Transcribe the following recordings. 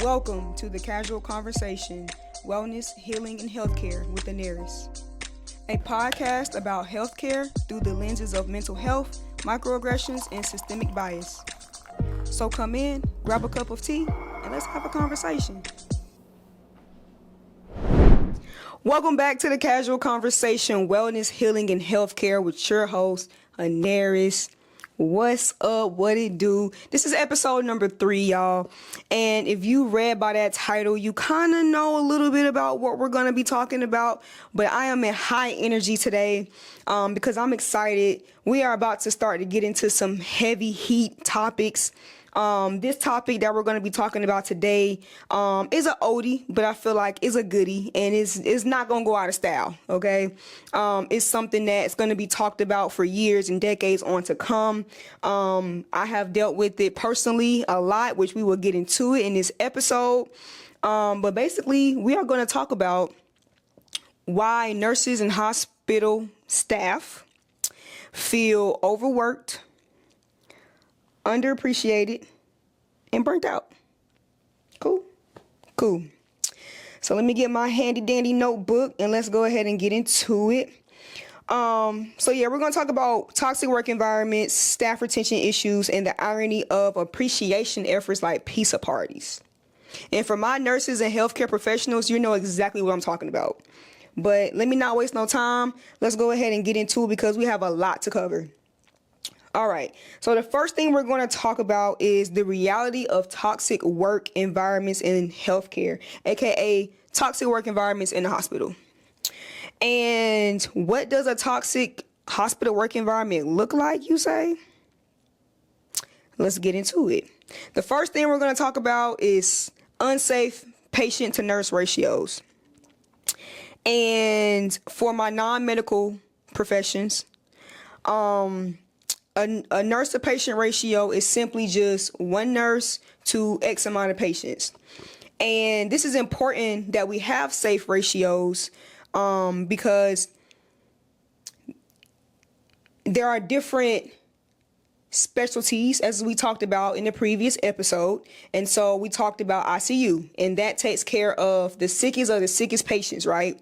Welcome to the Casual Conversation, Wellness, Healing, and Healthcare with Daenerys, a podcast about healthcare through the lenses of mental health, microaggressions, and systemic bias. So come in, grab a cup of tea, and let's have a conversation. Welcome back to the Casual Conversation, Wellness, Healing, and Healthcare with your host, Daenerys. What's up? What it do? This is episode number 3, y'all. And if you read by that title, you kind of know a little bit about what we're going to be talking about. But I am in high energy today because I'm excited. We are about to start to get into some heavy heat topics. This topic that we're going to be talking about today is a oldie, but I feel like it's a goodie, and it's not going to go out of style, okay? It's something that's going to be talked about for years and decades on to come. I have dealt with it personally a lot, which we will get into it in this episode. But basically, we are going to talk about why nurses and hospital staff feel overworked, underappreciated, and burnt out. Cool. So let me get my handy dandy notebook and let's go ahead and get into it. We're going to talk about toxic work environments, staff retention issues, and the irony of appreciation efforts like pizza parties. And for my nurses and healthcare professionals, you know exactly what I'm talking about. But let me not waste no time. Let's go ahead and get into it because we have a lot to cover. All right, so the first thing we're going to talk about is the reality of toxic work environments in healthcare, aka toxic work environments in the hospital. And what does a toxic hospital work environment look like, you say? Let's get into it. The first thing we're going to talk about is unsafe patient to nurse ratios. And for my non-medical professions, a nurse to patient ratio is simply just one nurse to X amount of patients. And this is important that we have safe ratios because there are different specialties, as we talked about in the previous episode. And so we talked about ICU, and that takes care of the sickest of the sickest patients, right?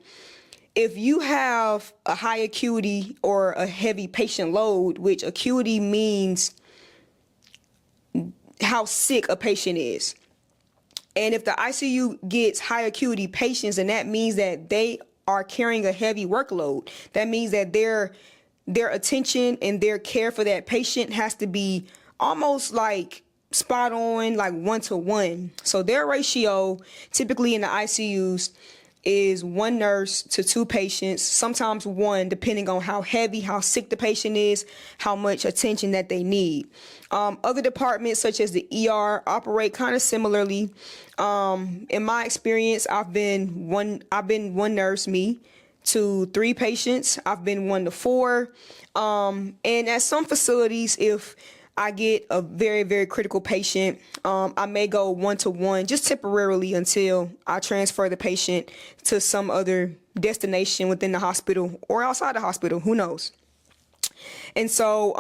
If you have a high acuity or a heavy patient load, which acuity means how sick a patient is. And if the ICU gets high acuity patients, then that means that they are carrying a heavy workload. That means that their attention and their care for that patient has to be almost like spot on, like 1-to-1. So their ratio typically in the ICUs is one nurse to 2 patients, sometimes 1, depending on how heavy, how sick the patient is, how much attention that they need. Other departments such as the ER operate kind of similarly. In my experience, I've been one nurse, me, to 3 patients. I've been 1 to 4. And at some facilities, if I get a very, very critical patient, I may go 1-to-1 just temporarily until I transfer the patient to some other destination within the hospital or outside the hospital, who knows. And so,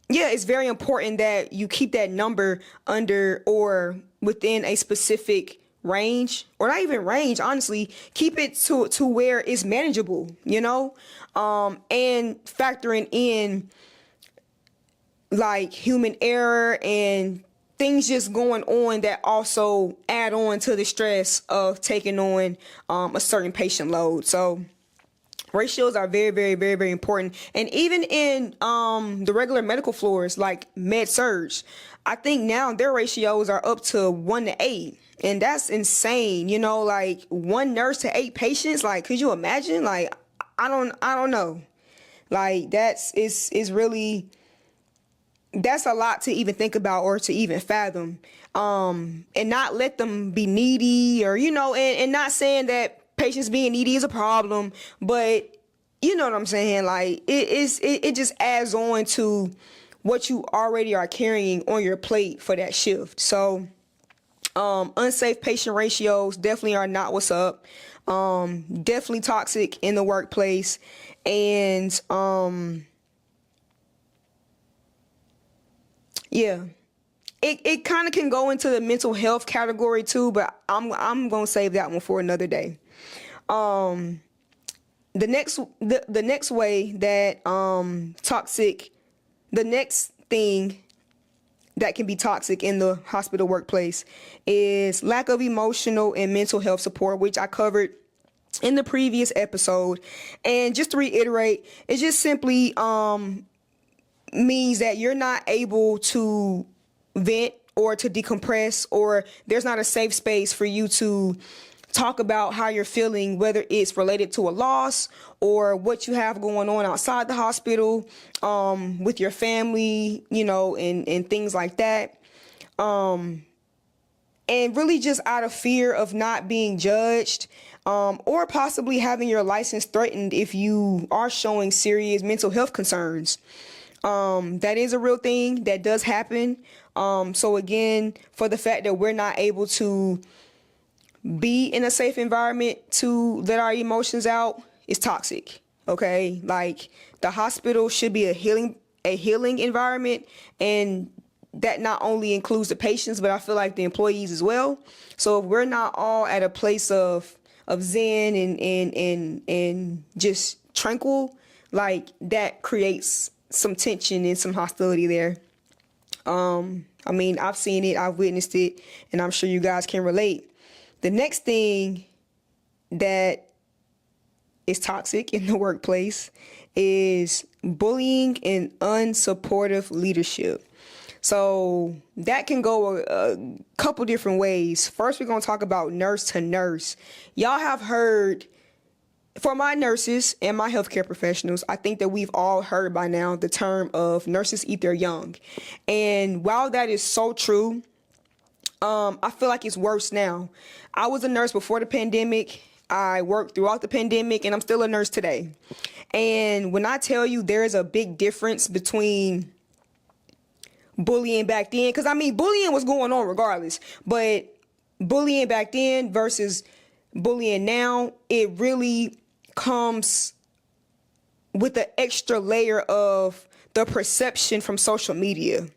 it's very important that you keep that number under or within a specific range, or not even range, honestly. Keep it to where it's manageable, and factoring in like human error and things just going on that also add on to the stress of taking on a certain patient load. So ratios are very, very, very, very important. And even in the regular medical floors like med surg, I think now their ratios are up to 1 to 8. And that's insane, like 1 nurse to 8 patients. Like, could you imagine? Like, I don't know. Like, it's really, that's a lot to even think about or to even fathom. And not let them be needy or, and not saying that patients being needy is a problem, but you know what I'm saying? Like, it just adds on to what you already are carrying on your plate for that shift. So, unsafe patient ratios definitely are not what's up. Definitely toxic in the workplace. And, it kind of can go into the mental health category too, but I'm gonna save that one for another day. The next way that toxic, the next thing that can be toxic in the hospital workplace is lack of emotional and mental health support, which I covered in the previous episode. And just to reiterate, it just simply means that you're not able to vent or to decompress, or there's not a safe space for you to talk about how you're feeling, whether it's related to a loss or what you have going on outside the hospital, with your family, and things like that. And really just out of fear of not being judged, or possibly having your license threatened if you are showing serious mental health concerns. That is a real thing that does happen. So again, for the fact that we're not able to be in a safe environment to let our emotions out is toxic. Okay. Like, the hospital should be a healing environment, and that not only includes the patients, but I feel like the employees as well. So if we're not all at a place of zen and just tranquil, like, that creates some tension and some hostility there. I mean, I've seen it, I've witnessed it, and I'm sure you guys can relate. The next thing that is toxic in the workplace is bullying and unsupportive leadership. So that can go a couple different ways. First, we're going to talk about nurse to nurse. Y'all have heard, for my nurses and my healthcare professionals, I think that we've all heard by now the term of nurses eat their young. And while that is so true, I feel like it's worse now. I was a nurse before the pandemic. I worked throughout the pandemic, and I'm still a nurse today. And when I tell you there is a big difference between bullying back then, because I mean, bullying was going on regardless, but bullying back then versus bullying now, it really comes with the extra layer of the perception from social media.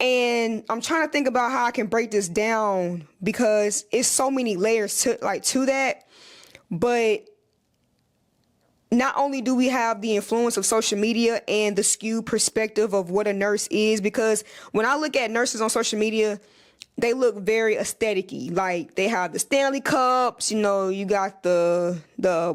And I'm trying to think about how I can break this down, because it's so many layers to that. But not only do we have the influence of social media and the skewed perspective of what a nurse is, because when I look at nurses on social media, they look very aesthetic-y. Like, they have the Stanley Cups, you got the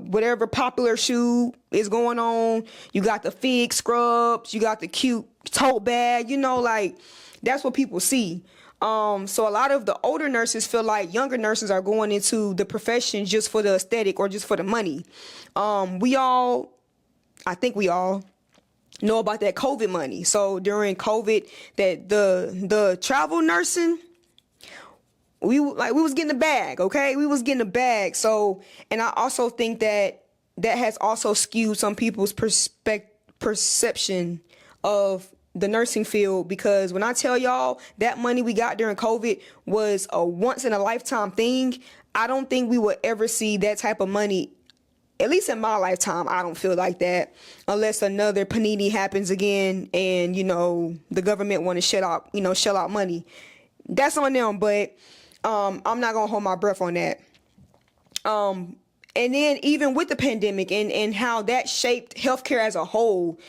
whatever popular shoe is going on. You got the Fig scrubs, you got the cute tote bag, like, that's what people see. So a lot of the older nurses feel like younger nurses are going into the profession just for the aesthetic or just for the money. I think we all know about that COVID money. So during COVID, that the travel nursing, we was getting a bag, okay? We was getting a bag. So, and I also think that has also skewed some people's perception of the nursing field, because when I tell y'all that money we got during COVID was a once in a lifetime thing, I don't think we will ever see that type of money, at least in my lifetime. I don't feel like that, unless another panini happens again and, the government want to shell out money. That's on them, but I'm not going to hold my breath on that. And then even with the pandemic and how that shaped healthcare as a whole,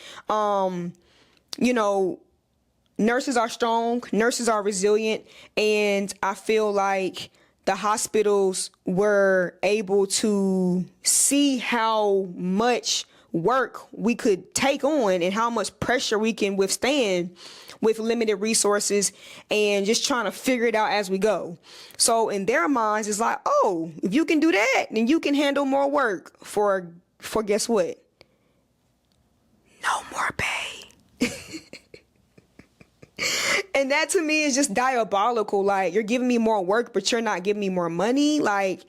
nurses are strong, nurses are resilient, and I feel like the hospitals were able to see how much work we could take on and how much pressure we can withstand with limited resources and just trying to figure it out as we go. So in their minds, it's like, oh, if you can do that, then you can handle more work for guess what? No more pay. And that to me is just diabolical. Like, you're giving me more work, but you're not giving me more money. Like,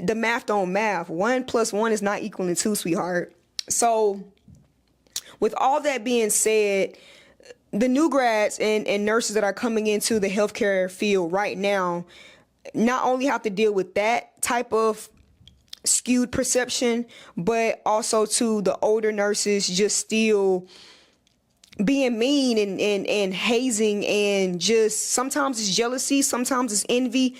the math don't math. 1 + 1 is not equaling 2, sweetheart. So with all that being said, the new grads and nurses that are coming into the healthcare field right now not only have to deal with that type of skewed perception, but also to the older nurses just still being mean and hazing, and just sometimes it's jealousy, sometimes it's envy.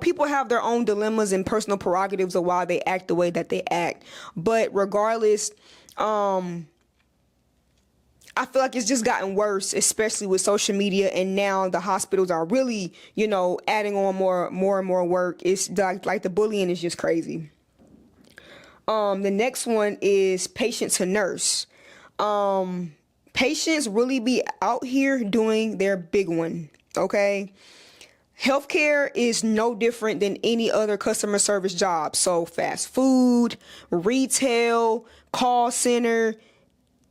People have their own dilemmas and personal prerogatives of why they act the way that they act. But regardless, I feel like it's just gotten worse, especially with social media, and now the hospitals are really, adding on more and more work. It's like the bullying is just crazy. The next one is patient to nurse. Patients really be out here doing their big one, okay? Healthcare is no different than any other customer service job. So fast food, retail, call center,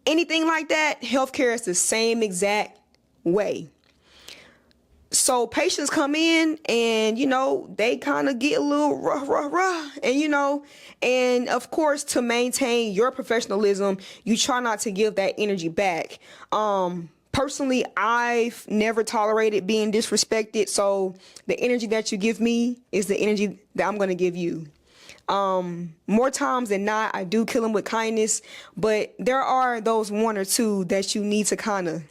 anything like that, healthcare is the same exact way. So patients come in and, they kind of get a little rah. And of course, to maintain your professionalism, you try not to give that energy back. Personally, I've never tolerated being disrespected. So the energy that you give me is the energy that I'm going to give you. More times than not, I do kill them with kindness, but there are those one or two that you need to kind of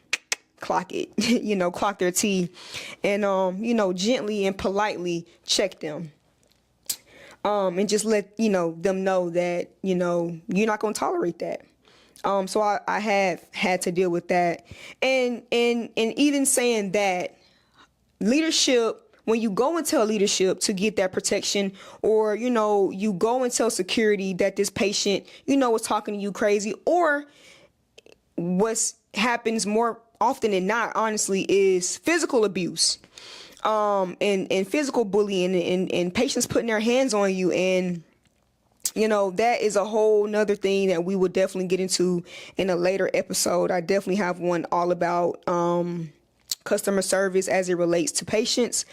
clock it, clock their T, and, gently and politely check them. And just let, them know that, you're not going to tolerate that. So I have had to deal with that. And even saying that, leadership, when you go and tell leadership to get that protection, or, you go and tell security that this patient, is talking to you crazy, or what happens more often than not, honestly, is physical abuse, and physical bullying, and patients putting their hands on you. And, that is a whole nother thing that we will definitely get into in a later episode. I definitely have one all about, customer service as it relates to patients.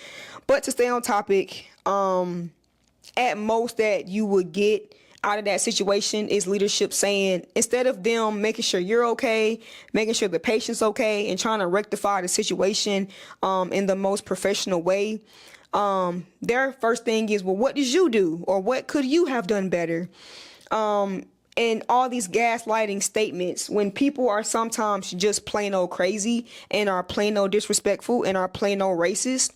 But to stay on topic, at most that you would get out of that situation is leadership saying, instead of them making sure you're okay, making sure the patient's okay, and trying to rectify the situation in the most professional way, their first thing is, well, what did you do? Or what could you have done better? And all these gaslighting statements, when people are sometimes just plain old crazy and are plain old disrespectful and are plain old racist,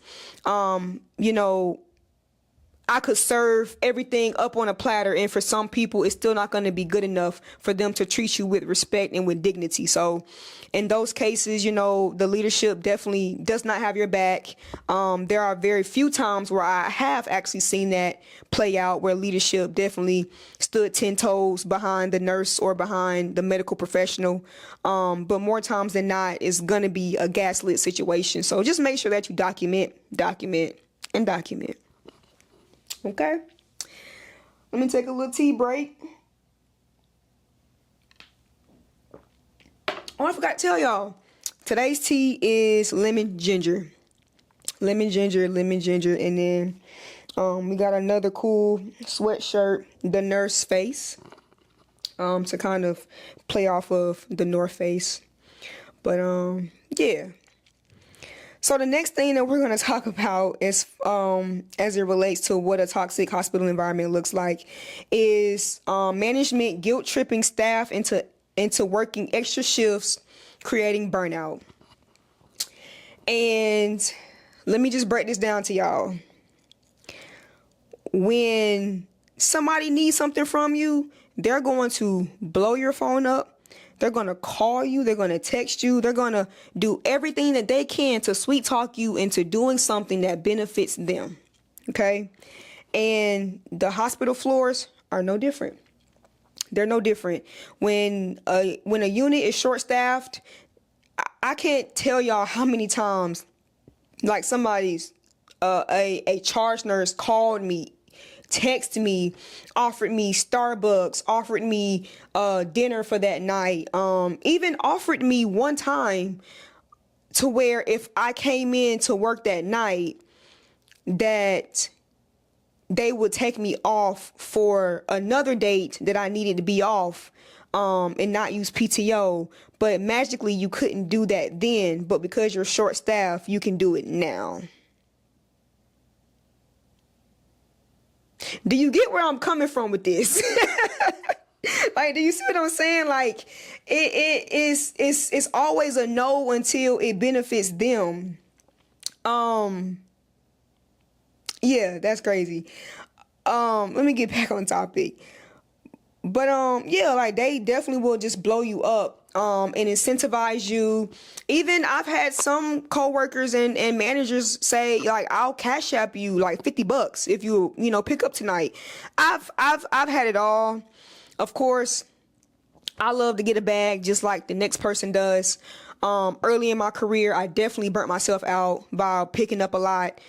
I could serve everything up on a platter, and for some people, it's still not going to be good enough for them to treat you with respect and with dignity. So in those cases, the leadership definitely does not have your back. There are very few times where I have actually seen that play out, where leadership definitely stood 10 toes behind the nurse or behind the medical professional. But more times than not, it's going to be a gaslit situation. So just make sure that you document. Okay, let me take a little tea break. Oh, I forgot to tell y'all, today's tea is lemon ginger, and then we got another cool sweatshirt, the Nurse Face, to kind of play off of the North Face. But yeah. So the next thing that we're going to talk about is, as it relates to what a toxic hospital environment looks like, is management guilt tripping staff into working extra shifts, creating burnout. And let me just break this down to y'all. When somebody needs something from you, they're going to blow your phone up. They're going to call you. They're going to text you. They're going to do everything that they can to sweet talk you into doing something that benefits them. Okay. And the hospital floors are no different. They're no different. When a unit is short staffed, I can't tell y'all how many times, like, somebody's a charge nurse called me, texted me, offered me Starbucks, offered me dinner for that night, even offered me one time to where if I came in to work that night, that they would take me off for another date that I needed to be off, and not use PTO. But magically you couldn't do that then, but because you're short staffed, you can do it now. Do you get where I'm coming from with this? Like, Like, do you see what I'm saying? Like, it's always a no until it benefits them. Yeah, that's crazy. Let me get back on topic. But yeah, like they definitely will just blow you up and incentivize you. Even I've had some coworkers and managers say, like, I'll cash app you like $50 if you pick up tonight. I've had it all. Of course, I love to get a bag just like the next person does. Early in my career, I definitely burnt myself out by picking up a lot,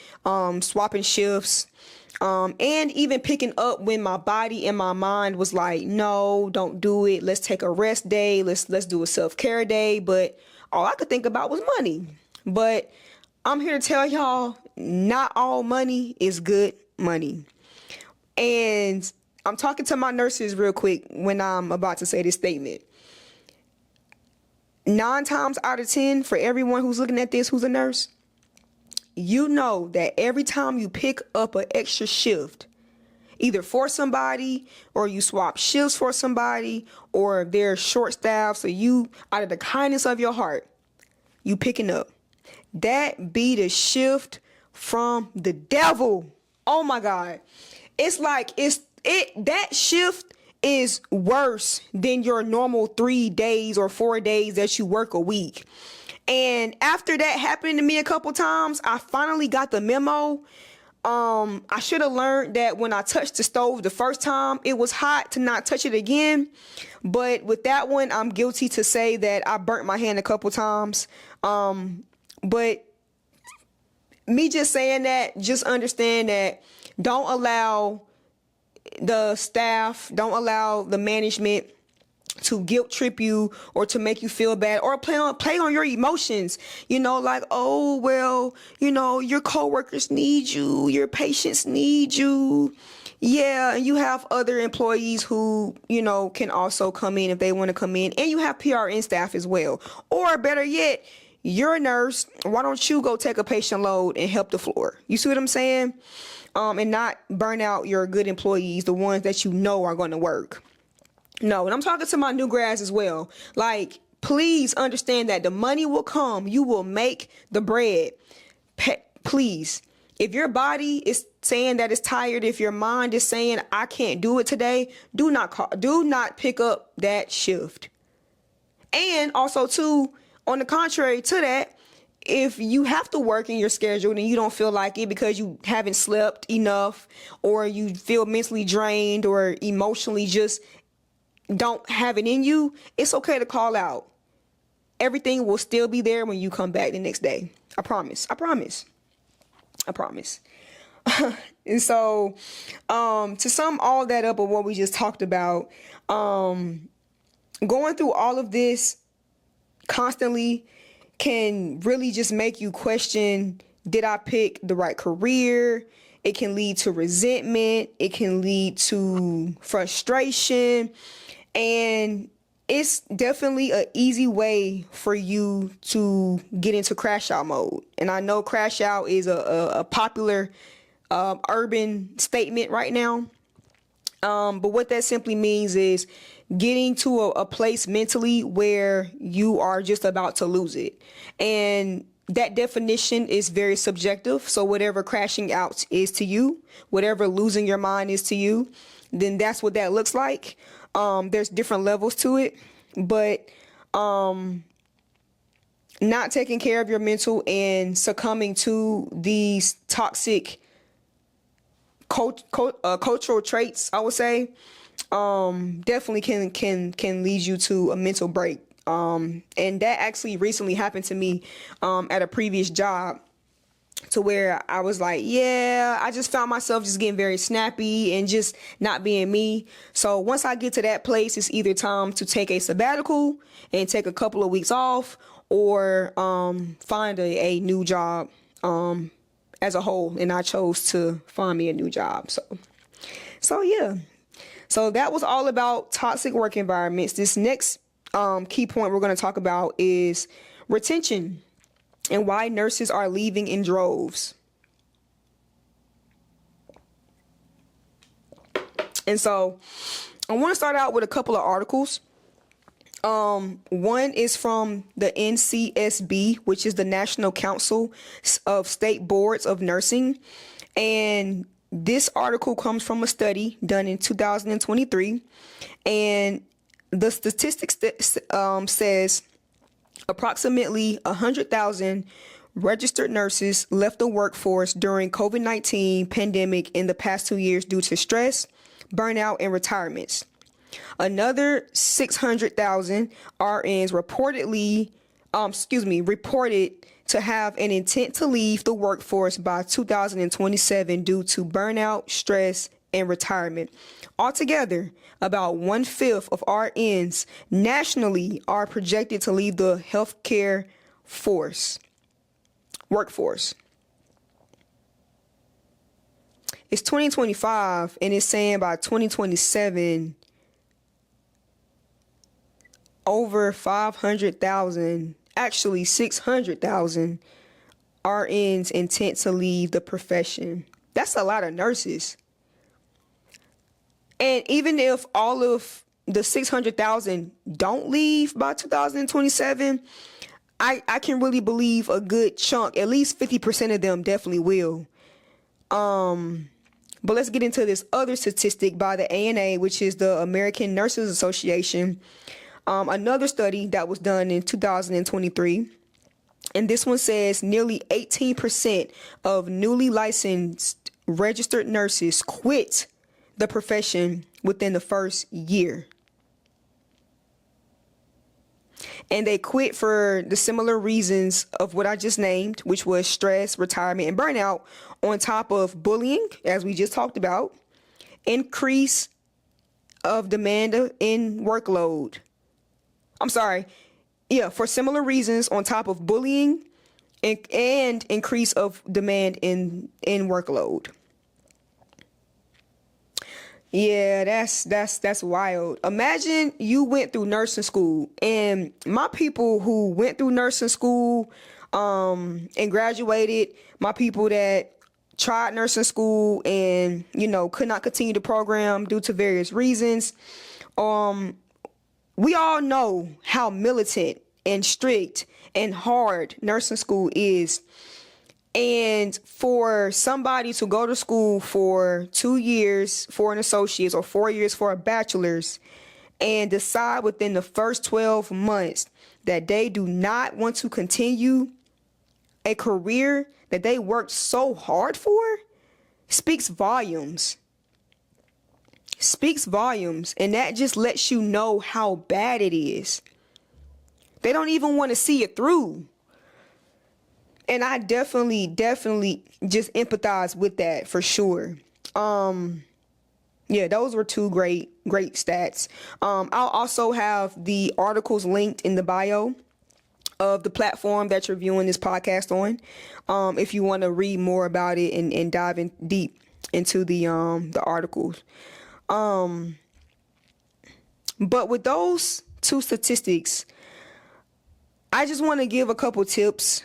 swapping shifts, and even picking up when my body and my mind was like, no, don't do it. Let's take a rest day. Let's do a self-care day. But all I could think about was money. But I'm here to tell y'all, not all money is good money. And I'm talking to my nurses real quick when I'm about to say this statement. 9 times out of 10, for everyone who's looking at this, who's a nurse, you know that every time you pick up an extra shift, either for somebody or you swap shifts for somebody or they're short staffed, so you, out of the kindness of your heart, you picking up. That be the shift from the devil. Oh my God. It's like that shift is worse than your normal 3 days or 4 days that you work a week. And after that happened to me a couple times, I finally got the memo. I should have learned that when I touched the stove the first time, it was hot to not touch it again. But with that one, I'm guilty to say that I burnt my hand a couple times. But me just saying that, just understand that don't allow the staff, don't allow the management to guilt trip you or to make you feel bad or play on your emotions, like, oh, well, your coworkers need you, your patients need you. Yeah, and you have other employees who, can also come in if they want to come in, and you have PRN staff as well. Or better yet, you're a nurse. Why don't you go take a patient load and help the floor? You see what I'm saying? And not burn out your good employees, the ones that are going to work. No, and I'm talking to my new grads as well. Like, please understand that the money will come. You will make the bread. Please. If your body is saying that it's tired, if your mind is saying, I can't do it today, do not pick up that shift. And also, too, on the contrary to that, if you have to work in your schedule and you don't feel like it because you haven't slept enough or you feel mentally drained or emotionally just don't have it in you, it's okay to call out. Everything will still be there when you come back the next day. I promise. And so, to sum all that up of what we just talked about, going through all of this constantly can really just make you question, did I pick the right career? It can lead to resentment. It can lead to frustration. And it's definitely an easy way for you to get into crash out mode. And I know crash out is a popular urban statement right now. But what that simply means is getting to a place mentally where you are just about to lose it. And that definition is very subjective. So whatever crashing out is to you, whatever losing your mind is to you, then that's what that looks like. There's different levels to it, but not taking care of your mental and succumbing to these toxic cultural traits, I would say, definitely can lead you to a mental break. And that actually recently happened to me at a previous job, to where I was like, yeah, I just found myself just getting very snappy and just not being me. So once I get to that place, it's either time to take a sabbatical and take a couple of weeks off, or find a new job as a whole. And I chose to find me a new job. So yeah. So that was all about toxic work environments. This next key point we're going to talk about is retention and why nurses are leaving in droves. And so I want to start out with a couple of articles. One is from the NCSB, which is the National Council of State Boards of Nursing. And this article comes from a study done in 2023. And the statistics says approximately 100,000 registered nurses left the workforce during COVID-19 pandemic in the past 2 years due to stress, burnout, and retirements. Another 600,000 RNs reported to have an intent to leave the workforce by 2027 due to burnout, stress, and retirement. Altogether, about 1/5 of RNs nationally are projected to leave the healthcare workforce. It's 2025, and it's saying by 2027, over 500,000, actually 600,000 RNs intent to leave the profession. That's a lot of nurses. And even if all of the 600,000 don't leave by 2027, I can really believe a good chunk, at least 50% of them definitely will. But let's get into this other statistic by the ANA, which is the American Nurses Association. Another study that was done in 2023. And this one says nearly 18% of newly licensed registered nurses quit the profession within the first year. And they quit for the similar reasons of what I just named, which was stress, retirement, and burnout, on top of bullying, as we just talked about, increase of demand in workload. For similar reasons on top of bullying and increase of demand in workload. Yeah, that's wild. Imagine you went through nursing school, and my people who went through nursing school and graduated, my people that tried nursing school and, could not continue the program due to various reasons. We all know how militant and strict and hard nursing school is. And for somebody to go to school for 2 years for an associate's or 4 years for a bachelor's and decide within the first 12 months that they do not want to continue a career that they worked so hard for speaks volumes. And that just lets you know how bad it is. They don't even want to see it through. And I definitely just empathize with that for sure. Those were two great stats. I'll also have the articles linked in the bio of the platform that you're viewing this podcast on. If you want to read more about it and dive in deep into the articles. But with those two statistics, I just want to give a couple tips,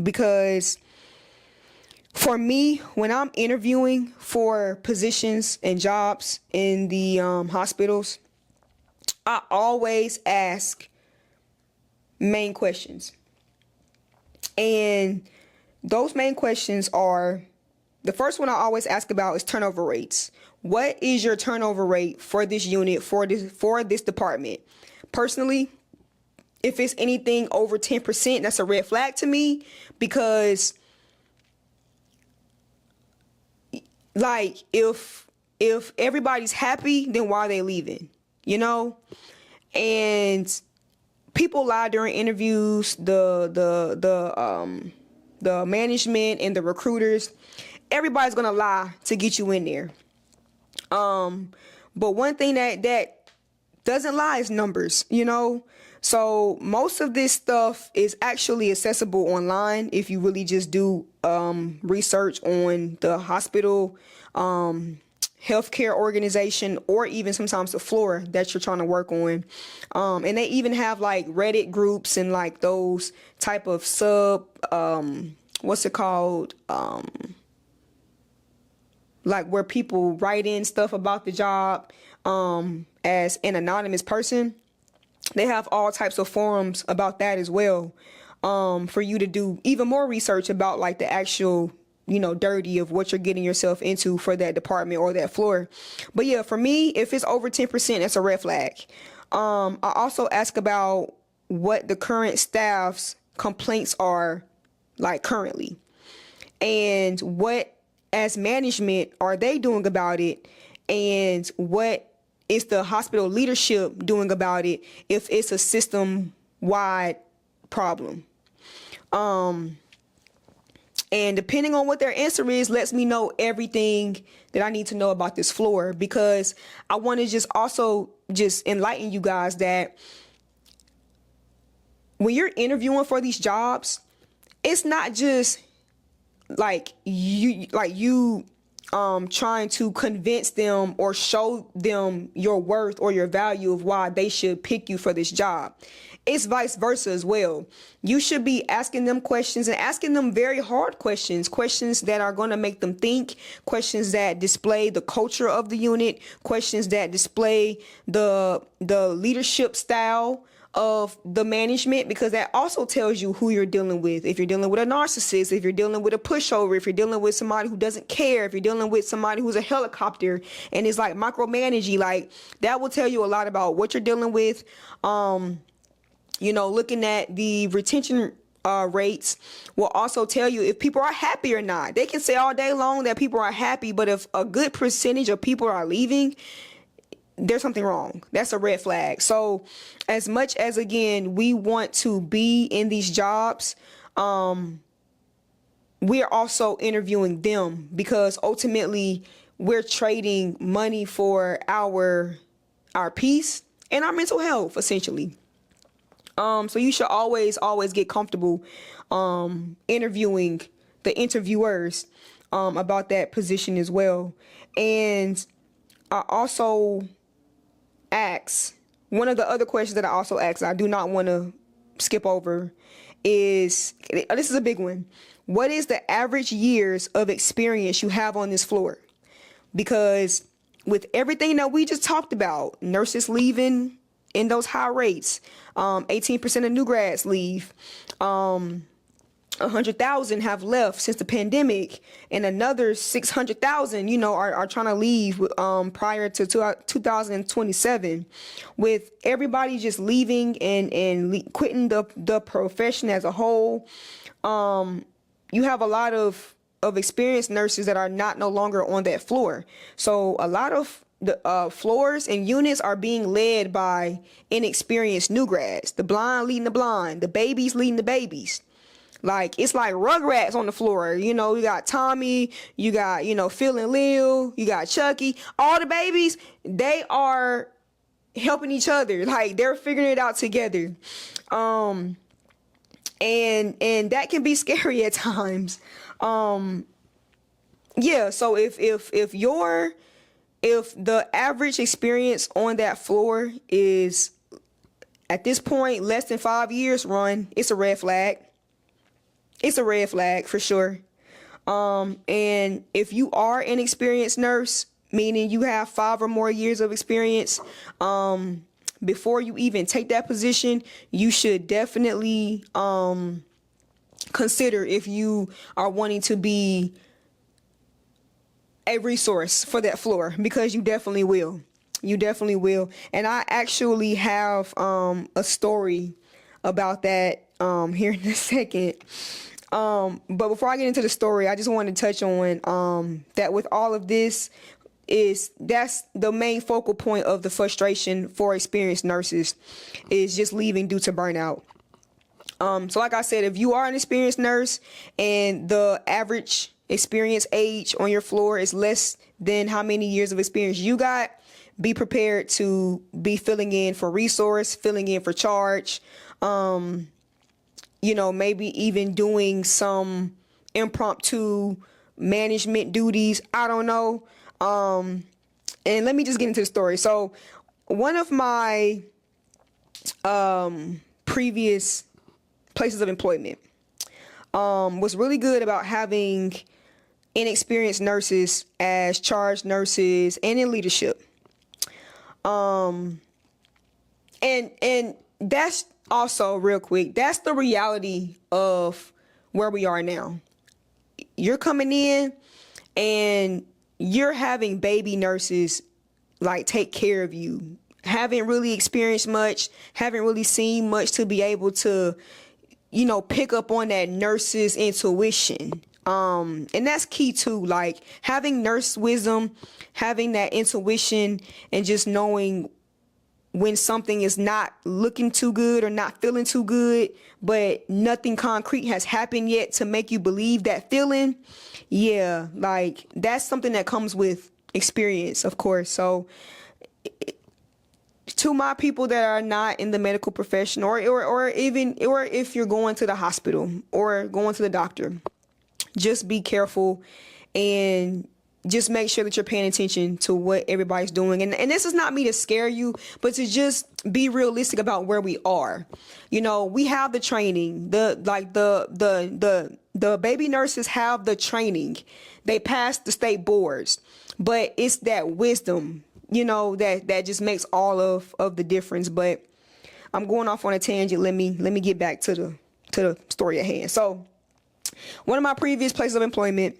because for me, when I'm interviewing for positions and jobs in the hospitals, I always ask main questions. And those main questions are, the first one I always ask about is turnover rates. What is your turnover rate for this unit, for this department? Personally, if it's anything over 10%, that's a red flag to me, because if everybody's happy, then why are they leaving? And people lie during interviews, the management and the recruiters, everybody's gonna lie to get you in there. But one thing that doesn't lie is numbers, So most of this stuff is actually accessible online if you really just do research on the hospital, healthcare organization, or even sometimes the floor that you're trying to work on. And they even have like Reddit groups and like those type of like where people write in stuff about the job as an anonymous person. They have all types of forums about that as well, for you to do even more research about like the actual, dirty of what you're getting yourself into for that department or that floor. But yeah, for me, if it's over 10%, that's a red flag. I also ask about what the current staff's complaints are like currently, and what as management are they doing about it, and what is the hospital leadership doing about it if it's a system-wide problem. And depending on what their answer is, lets me know everything that I need to know about this floor, because I want to just enlighten you guys that when you're interviewing for these jobs, it's not just like you trying to convince them or show them your worth or your value of why they should pick you for this job. It's vice versa as well. You should be asking them questions, and asking them very hard questions that are going to make them think, questions that display the culture of the unit, questions that display the leadership style of the management, because that also tells you who you're dealing with. If you're dealing with a narcissist, if you're dealing with a pushover, if you're dealing with somebody who doesn't care, if you're dealing with somebody who's a helicopter and is like micromanaging, like that will tell you a lot about what you're dealing with. Looking at the retention rates will also tell you if people are happy or not. They can say all day long that people are happy, but if a good percentage of people are leaving, there's something wrong. That's a red flag. So as much as, again, we want to be in these jobs, we are also interviewing them, because ultimately we're trading money for our peace and our mental health, essentially. So you should always get comfortable interviewing the interviewers about that position as well. And I also ask, one of the other questions that I also ask, I do not want to skip over, is, this is a big one. What is the average years of experience you have on this floor? Because with everything that we just talked about, nurses leaving in those high rates, 18% of new grads leave, 100,000 have left since the pandemic, and another 600,000, are trying to leave prior to 2027. With everybody just leaving and quitting the profession as a whole, you have a lot of experienced nurses that are no longer on that floor. So a lot of the floors and units are being led by inexperienced new grads. The blind leading the blind, the babies leading the babies. Like, it's like Rugrats on the floor. You got Tommy, you got, Phil and Lil, you got Chucky. All the babies, they are helping each other. Like, they're figuring it out together. And that can be scary at times. Yeah, so if the average experience on that floor is, at this point, less than 5 years, it's a red flag. It's a red flag for sure. And if you are an experienced nurse, meaning you have 5 or more years of experience, before you even take that position, you should definitely consider if you are wanting to be a resource for that floor, because you definitely will. You definitely will. And I actually have a story about that here in a second. But before I get into the story, I just wanted to touch on that with all of this, that's the main focal point of the frustration for experienced nurses, is just leaving due to burnout. So like I said, if you are an experienced nurse and the average experience age on your floor is less than how many years of experience you got, be prepared to be filling in for resource, filling in for charge, maybe even doing some impromptu management duties. I don't know. And let me just get into the story. So one of my previous places of employment was really good about having inexperienced nurses as charge nurses and in leadership. And that's also, real quick, that's the reality of where we are now. You're coming in and you're having baby nurses like take care of you. Haven't really experienced much, haven't really seen much to be able to, pick up on that nurse's intuition. And that's key too, like having nurse wisdom, having that intuition, and just knowing when something is not looking too good or not feeling too good, but nothing concrete has happened yet to make you believe that feeling. Yeah, like that's something that comes with experience, of course. So to my people that are not in the medical profession, or if you're going to the hospital or going to the doctor, just be careful and just make sure that you're paying attention to what everybody's doing. And this is not me to scare you, but to just be realistic about where we are. We have the training, the baby nurses have the training. They pass the state boards, but it's that wisdom, that just makes all of the difference. But I'm going off on a tangent. Let me get back to the story at hand. So one of my previous places of employment,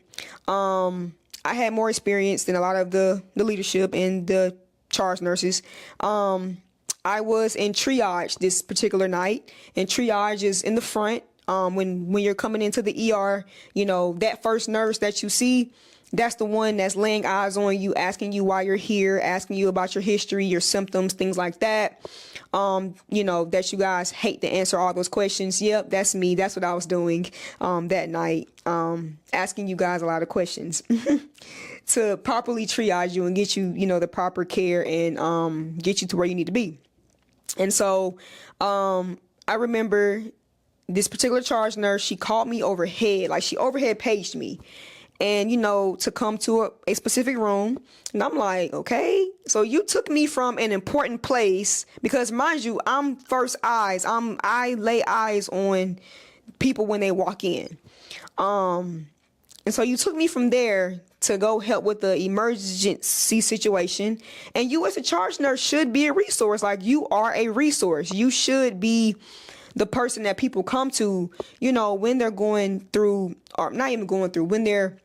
I had more experience than a lot of the leadership and the charge nurses. I was in triage this particular night, and triage is in the front. When you're coming into the ER, that first nurse that you see, that's the one that's laying eyes on you, asking you why you're here, asking you about your history, your symptoms, things like that. That you guys hate to answer all those questions. Yep, that's me. That's what I was doing that night, asking you guys a lot of questions to properly triage you and get you, the proper care and get you to where you need to be. And so I remember this particular charge nurse, she called me overhead, like she overhead paged me. And, to come to a specific room. And I'm like, okay, so you took me from an important place, because mind you, I'm first eyes. I lay eyes on people when they walk in. And so you took me from there to go help with the emergency situation. And you as a charge nurse should be a resource. Like, you are a resource. You should be the person that people come to, when they're going through, or not even going through, when they're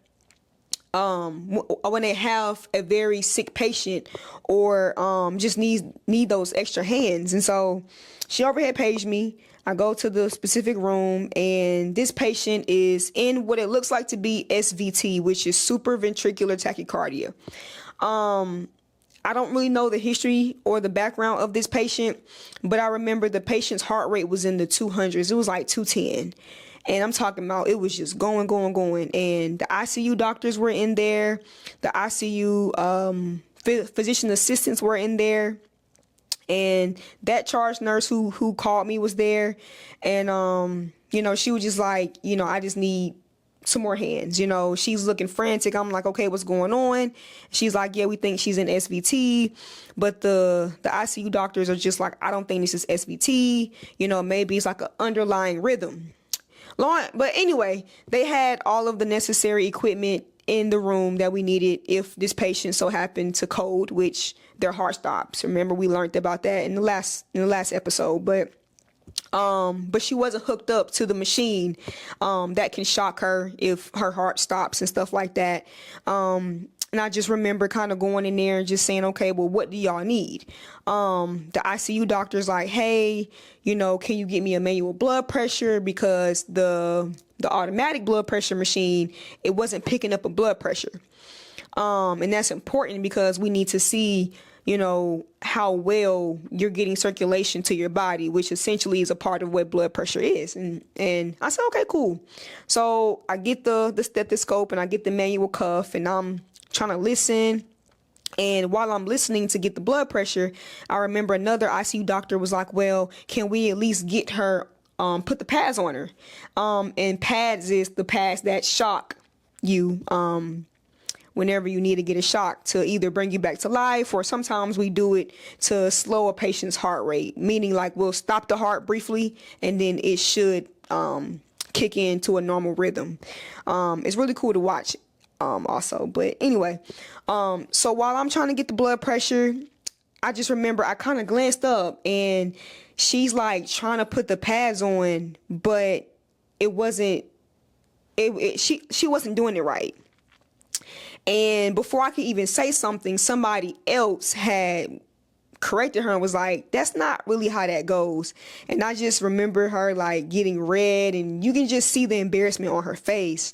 when they have a very sick patient or just need those extra hands. And so she overhead paged me. I go to the specific room, and this patient is in what it looks like to be SVT, which is supraventricular tachycardia. I don't really know the history or the background of this patient, but I remember the patient's heart rate was in the 200s. It was like 210. And I'm talking about, it was just going. And the ICU doctors were in there. The ICU physician assistants were in there. And that charge nurse who called me was there. And, she was just like, I just need some more hands. She's looking frantic. I'm like, okay, what's going on? She's like, yeah, we think she's in SVT. But the ICU doctors are just like, I don't think this is SVT. Maybe it's like an underlying rhythm. But anyway, they had all of the necessary equipment in the room that we needed if this patient so happened to code, which their heart stops. Remember, we learned about that in the last episode. But she wasn't hooked up to the machine that can shock her if her heart stops and stuff like that. And I just remember kind of going in there and just saying, okay, well, what do y'all need? The ICU doctor's like, hey, can you get me a manual blood pressure? Because the automatic blood pressure machine, it wasn't picking up a blood pressure. And that's important because we need to see, how well you're getting circulation to your body, which essentially is a part of what blood pressure is. And I said, okay, cool. So I get the stethoscope and I get the manual cuff, and I'm trying to listen. And while I'm listening to get the blood pressure, I remember another ICU doctor was like, well, can we at least get her, put the pads on her? And pads is the pads that shock you, whenever you need to get a shock to either bring you back to life, or sometimes we do it to slow a patient's heart rate, meaning like we'll stop the heart briefly and then it should kick into a normal rhythm. It's really cool to watch. also. But anyway, so while I'm trying to get the blood pressure, I just remember I kind of glanced up and she's like trying to put the pads on, but it wasn't, she wasn't doing it right. And before I could even say something, somebody else had corrected her and was like, that's not really how that goes. And I just remember her like getting red, and you can just see the embarrassment on her face.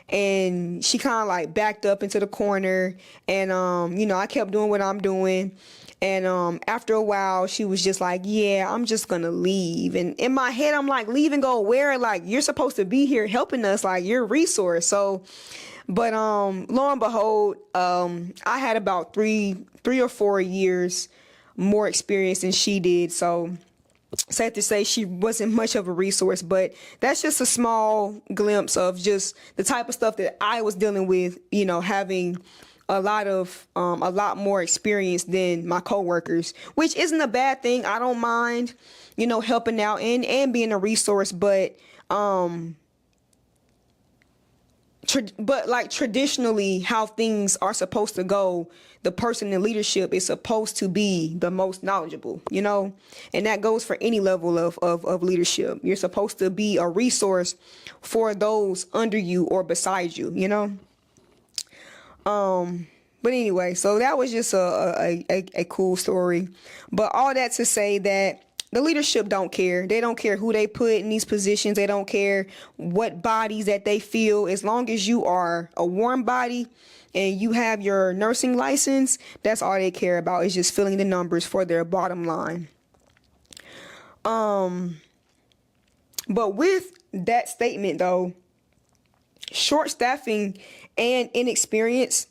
And she kind of like backed up into the corner, and I kept doing what I'm doing. And after a while, she was just like, yeah, I'm just gonna leave. And in my head, I'm like, leave and go where? Like, you're supposed to be here helping us, like, you're a resource. So, but lo and behold, I had about three or 4 years more experience than she did. So sad to say, she wasn't much of a resource, but that's just a small glimpse of just the type of stuff that I was dealing with, having a lot more experience than my coworkers, which isn't a bad thing. I don't mind, helping out and being a resource, but traditionally how things are supposed to go, the person in leadership is supposed to be the most knowledgeable, and that goes for any level of leadership. You're supposed to be a resource for those under you or beside you, But anyway, so that was just a cool story. But all that to say that the leadership don't care. They don't care who they put in these positions. They don't care what bodies that they fill. As long as you are a warm body and you have your nursing license, that's all they care about, is just filling the numbers for their bottom line. But with that statement though, short staffing and inexperience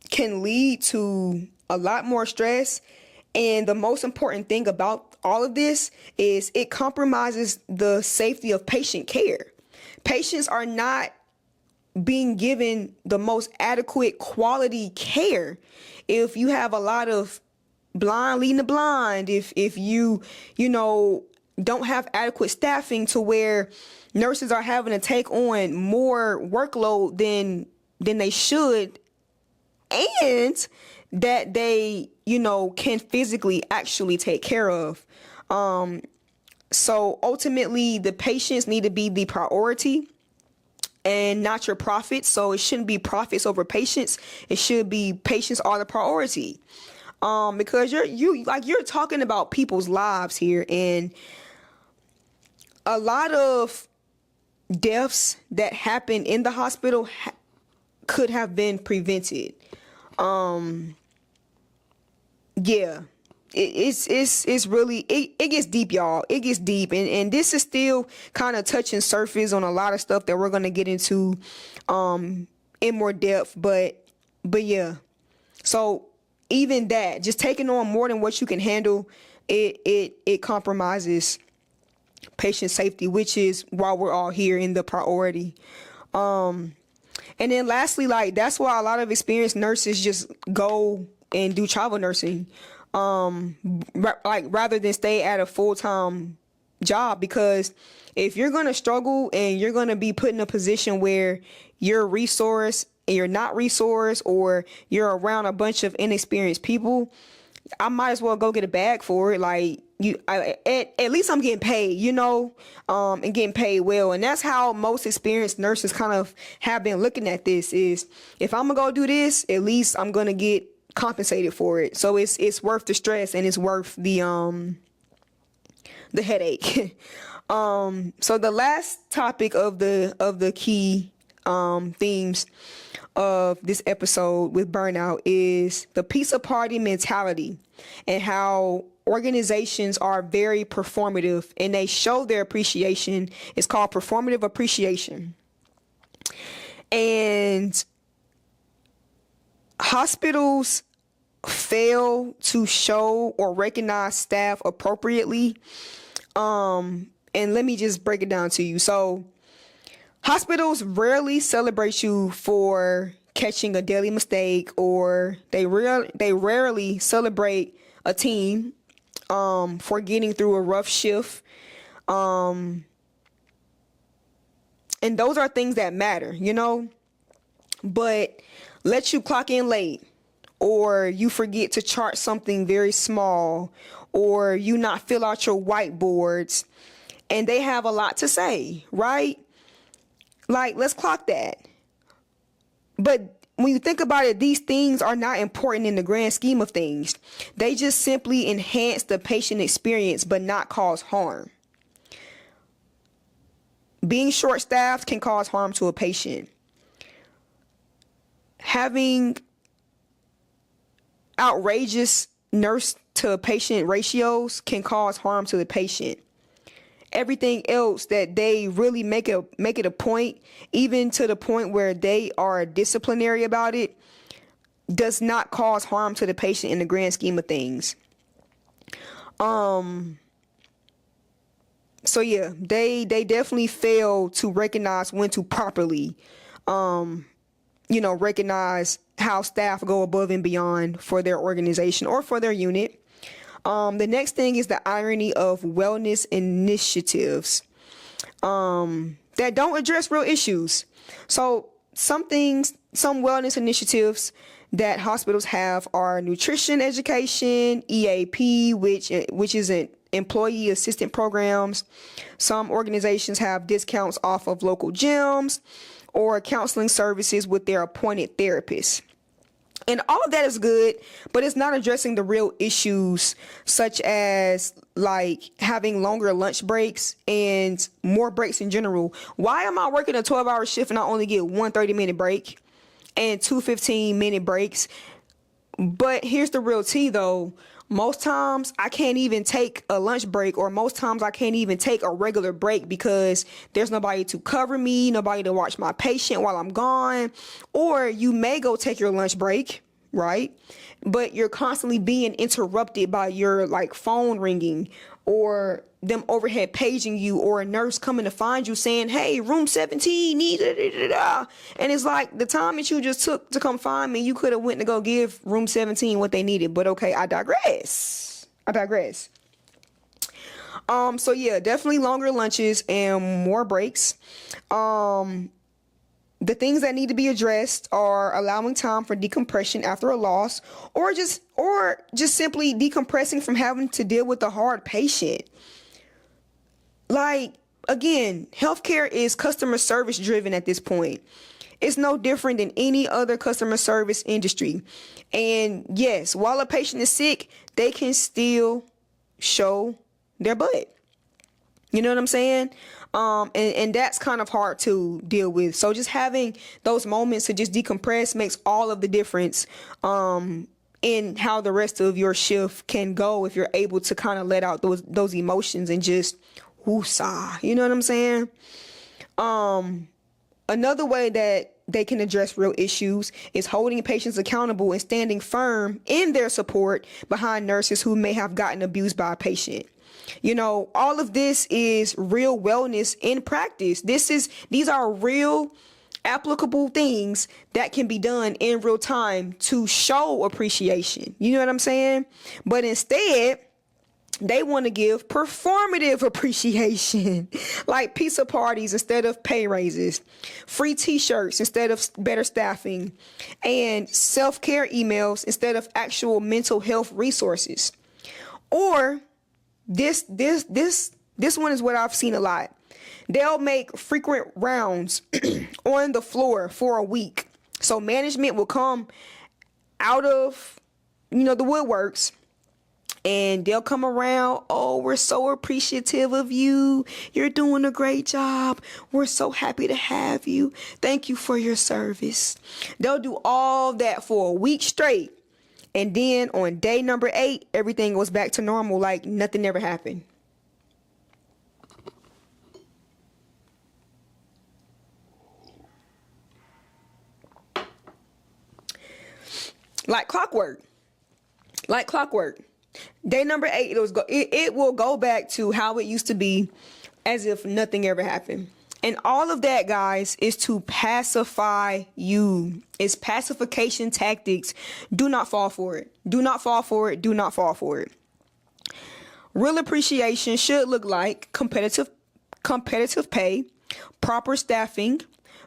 can lead to a lot more stress. And the most important thing about all of this is it compromises the safety of patient care. Patients are not being given the most adequate quality care if you have a lot of blind leading the blind, if you don't have adequate staffing to where nurses are having to take on more workload than they should, and that they can physically actually take care of. So ultimately the patients need to be the priority and not your profits. So it shouldn't be profits over patients. It should be patients are the priority. Because you're talking about people's lives here, and a lot of deaths that happen in the hospital could have been prevented. Yeah, it's really, it gets deep, y'all. It gets deep. And this is still kind of touching surface on a lot of stuff that we're going to get into, in more depth. But yeah, so even that, just taking on more than what you can handle, it compromises patient safety, which is why we're all here in the priority. And then lastly, like, that's why a lot of experienced nurses just go and do travel nursing, rather than stay at a full-time job. Because if you're going to struggle and you're going to be put in a position where you're a resource and you're not resource, or you're around a bunch of inexperienced people, I might as well go get a bag for it. Like, at least I'm getting paid, and getting paid well. And that's how most experienced nurses kind of have been looking at this, is if I'm gonna go do this, at least I'm gonna get compensated for it. So it's worth the stress, and it's worth the headache. So the last topic of the key themes of this episode with burnout is the pizza party mentality, and how organizations are very performative and they show their appreciation. It's called performative appreciation. And hospitals fail to show or recognize staff appropriately. And let me just break it down to you. So hospitals rarely celebrate you for catching a daily mistake, or they rarely celebrate a team for getting through a rough shift. And those are things that matter, but let you clock in late, or you forget to chart something very small, or you not fill out your whiteboards, and they have a lot to say, right? Like, let's clock that. But when you think about it, these things are not important in the grand scheme of things. They just simply enhance the patient experience, but not cause harm. Being short-staffed can cause harm to a patient. Having outrageous nurse to patient ratios can cause harm to the patient. Everything else that they really make it a point, even to the point where they are disciplinary about it, does not cause harm to the patient in the grand scheme of things. So yeah, they definitely fail to recognize when to properly, recognize how staff go above and beyond for their organization or for their unit. The next thing is the irony of wellness initiatives that don't address real issues. So some wellness initiatives that hospitals have are nutrition education, EAP, which is an employee assistant programs. Some organizations have discounts off of local gyms or counseling services with their appointed therapists. And all of that is good, but it's not addressing the real issues, such as like having longer lunch breaks and more breaks in general. Why am I working a 12-hour shift and I only get one 30-minute break and two 15-minute breaks? But here's the real tea, though. Most times I can't even take a lunch break, or most times I can't even take a regular break because there's nobody to cover me, nobody to watch my patient while I'm gone. Or you may go take your lunch break, right? But you're constantly being interrupted by your phone ringing, or them overhead paging you, or a nurse coming to find you saying, hey, room 17 needs and it's like the time that you just took to come find me, you could have went to go give room 17 what they needed. But okay, I digress. So yeah, definitely longer lunches and more breaks. The things that need to be addressed are allowing time for decompression after a loss, or just simply decompressing from having to deal with a hard patient. Again, healthcare is customer service driven at this point. It's no different than any other customer service industry. And yes, while a patient is sick, they can still show their butt. You know what I'm saying? And that's kind of hard to deal with. So just having those moments to just decompress makes all of the difference in how the rest of your shift can go, if you're able to kind of let out those emotions and just woosah. You know what I'm saying? Another way that they can address real issues is holding patients accountable and standing firm in their support behind nurses who may have gotten abused by a patient. You know, all of this is real wellness in practice. These are real applicable things that can be done in real time to show appreciation. You know what I'm saying? But instead, they want to give performative appreciation, like pizza parties instead of pay raises, free t-shirts instead of better staffing, and self-care emails instead of actual mental health resources. Or this one is what I've seen a lot. They'll make frequent rounds on the floor for a week. So management will come out of, the woodworks, and they'll come around. Oh, we're so appreciative of you. You're doing a great job. We're so happy to have you. Thank you for your service. They'll do all that for a week straight. And then on day number 8, everything goes back to normal, like nothing ever happened. Like clockwork. Day number 8, it will go back to how it used to be, as if nothing ever happened. And all of that, guys, is to pacify you. It's pacification tactics. Do not fall for it. Do not fall for it. Do not fall for it. Real appreciation should look like competitive pay, proper staffing,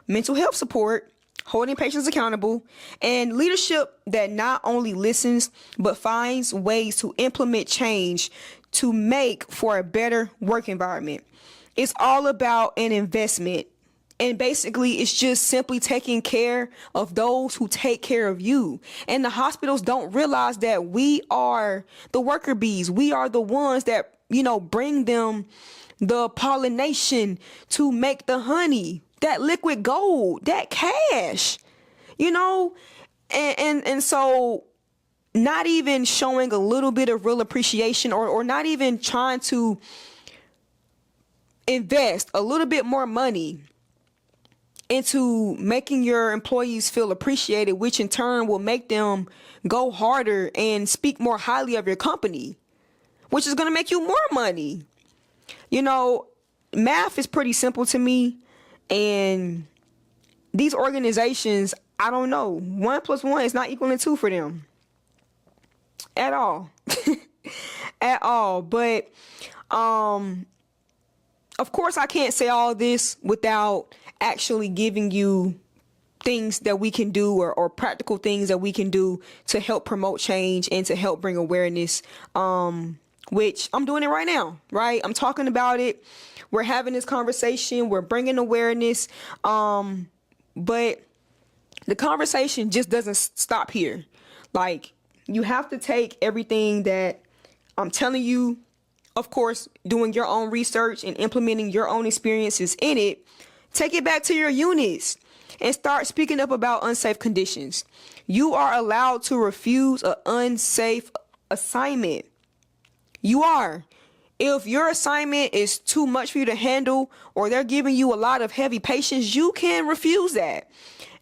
mental health support, holding patients accountable, and leadership that not only listens but finds ways to implement change to make for a better work environment. It's all about an investment. And basically, it's just simply taking care of those who take care of you. And the hospitals don't realize that we are the worker bees. We are the ones that, bring them the pollination to make the honey, that liquid gold, that cash, and so not even showing a little bit of real appreciation or not even trying to invest a little bit more money into making your employees feel appreciated, which in turn will make them go harder and speak more highly of your company, which is going to make you more money. Math is pretty simple to me, and these organizations, I don't know, 1 + 1 is not equaling 2 for them at all. At all. But of course, I can't say all this without actually giving you things that we can do or practical things that we can do to help promote change and to help bring awareness, which I'm doing it right now, right? I'm talking about it. We're having this conversation. We're bringing awareness. But the conversation just doesn't stop here. Like, you have to take everything that I'm telling you, of course, doing your own research and implementing your own experiences in it. Take it back to your units and start speaking up about unsafe conditions. You are allowed to refuse an unsafe assignment. You are. If your assignment is too much for you to handle or they're giving you a lot of heavy patients, you can refuse that.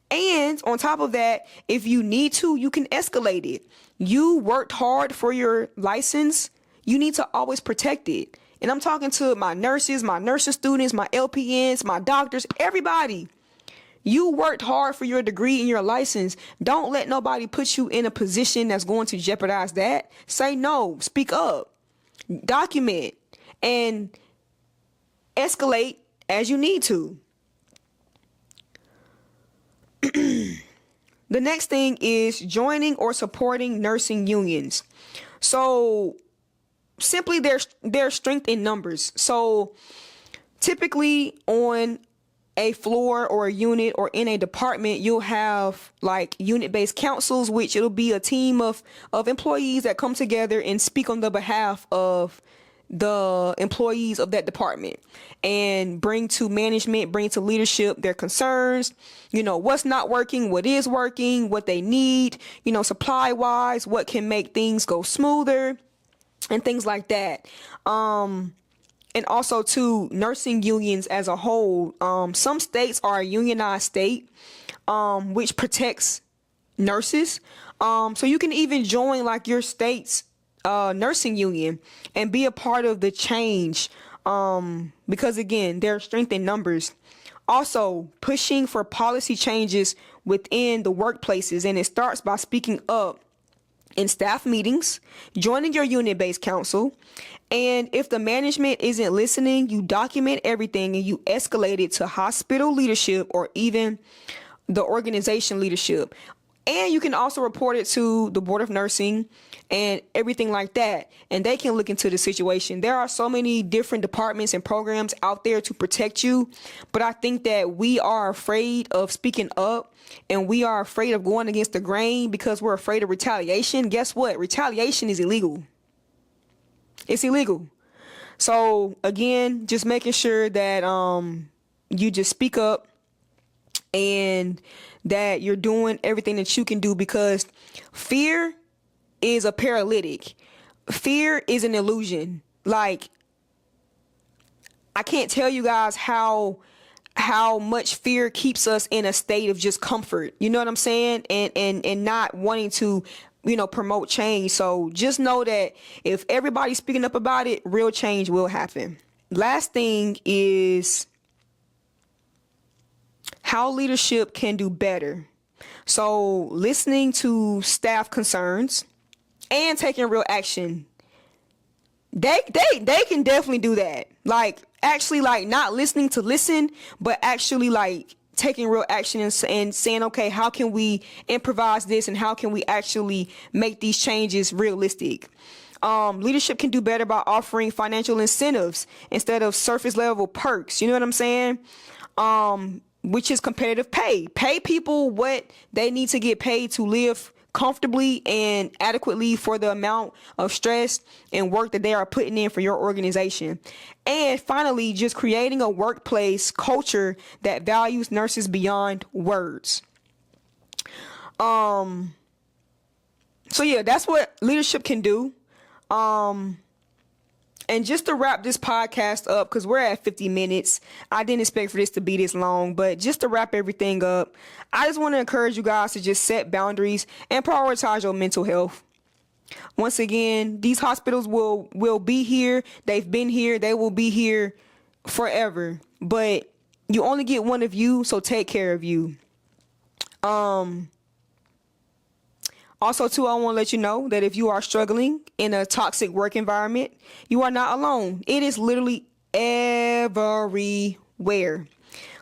And on top of that, if you need to, you can escalate it. You worked hard for your license. You need to always protect it. And I'm talking to my nurses, my nursing students, my LPNs, my doctors, everybody. You worked hard for your degree and your license. Don't let nobody put you in a position that's going to jeopardize that. Say no, speak up, document, and escalate as you need to. The next thing is joining or supporting nursing unions. So simply their strength in numbers. So typically on a floor or a unit or in a department, you'll have like unit-based councils, which it'll be a team of employees that come together and speak on the behalf of the employees of that department and bring to management, bring to leadership their concerns, what's not working, what is working, what they need, supply wise, what can make things go smoother and things like that. And also to nursing unions as a whole. Some states are a unionized state, which protects nurses. So you can even join like your state's nursing union and be a part of the change. Because again, there's strength in numbers. Also pushing for policy changes within the workplaces. And it starts by speaking up in staff meetings, joining your unit-based council. And if the management isn't listening, you document everything and you escalate it to hospital leadership or even the organization leadership. And you can also report it to the Board of Nursing and everything like that. And they can look into the situation. There are so many different departments and programs out there to protect you. But I think that we are afraid of speaking up and we are afraid of going against the grain because we're afraid of retaliation. Guess what? Retaliation is illegal. It's illegal. So again, just making sure that you just speak up and that you're doing everything that you can do, because fear is a paralytic. Fear is an illusion. Like, I can't tell you guys how much fear keeps us in a state of just comfort. You know what I'm saying? And not wanting to, promote change. So just know that if everybody's speaking up about it, real change will happen. Last thing is how leadership can do better. So listening to staff concerns and taking real action. They can definitely do that. Like, actually, like, not listening to listen, but actually like taking real action and saying, okay, how can we improvise this and how can we actually make these changes realistic? Leadership can do better by offering financial incentives instead of surface level perks. You know what I'm saying? Which is competitive pay. Pay people what they need to get paid to live comfortably and adequately for the amount of stress and work that they are putting in for your organization. And finally, just creating a workplace culture that values nurses beyond words. So yeah, that's what leadership can do. And just to wrap this podcast up, because we're at 50 minutes, I didn't expect for this to be this long, but just to wrap everything up, I just want to encourage you guys to just set boundaries and prioritize your mental health. Once again, these hospitals will be here. They've been here. They will be here forever. But you only get one of you, so take care of you. Also, too, I want to let you know that if you are struggling in a toxic work environment, you are not alone. It is literally everywhere.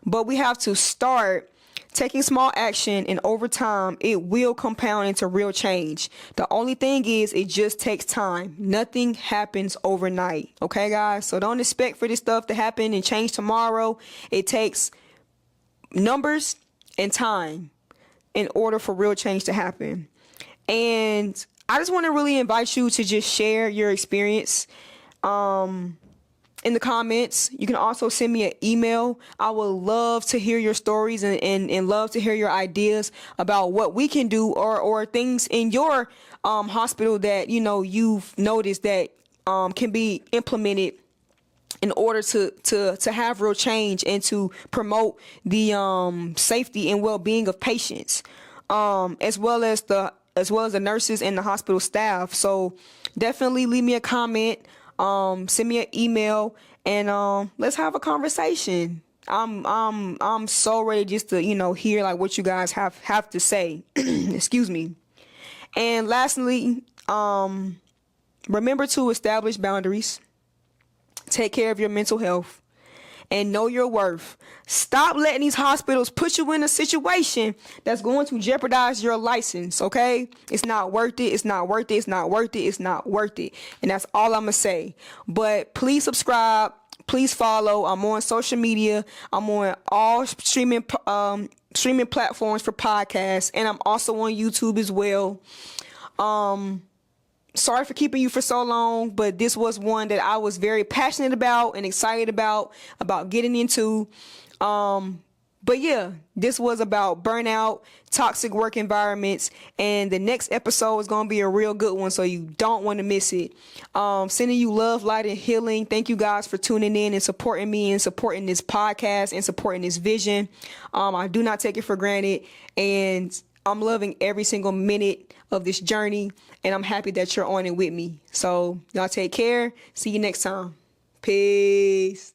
But we have to start taking small action, and over time, it will compound into real change. The only thing is, it just takes time. Nothing happens overnight. Okay, guys? So don't expect for this stuff to happen and change tomorrow. It takes numbers and time in order for real change to happen. And I just want to really invite you to just share your experience in the comments. You can also send me an email. I would love to hear your stories and love to hear your ideas about what we can do or things in your hospital that, you know, you've noticed that can be implemented in order to have real change and to promote the safety and well-being of patients, as well as the nurses and the hospital staff. So definitely leave me a comment, send me an email, and let's have a conversation. I'm so ready just to, you know, hear like what you guys have to say. Excuse me. And lastly, remember to establish boundaries, take care of your mental health, and know your worth. Stop letting these hospitals put you in a situation that's going to jeopardize your license, okay? It's not worth it. It's not worth it. It's not worth it. It's not worth it. And that's all I'm going to say. But please subscribe. Please follow. I'm on social media. I'm on all streaming platforms for podcasts. And I'm also on YouTube as well. Sorry for keeping you for so long, but this was one that I was very passionate about and excited about getting into. But yeah, this was about burnout, toxic work environments, and the next episode is going to be a real good one, so you don't want to miss it. Sending you love, light, and healing. Thank you guys for tuning in and supporting me and supporting this podcast and supporting this vision. I do not take it for granted, and I'm loving every single minute of this journey, and I'm happy that you're on it with me. So y'all take care. See you next time. Peace.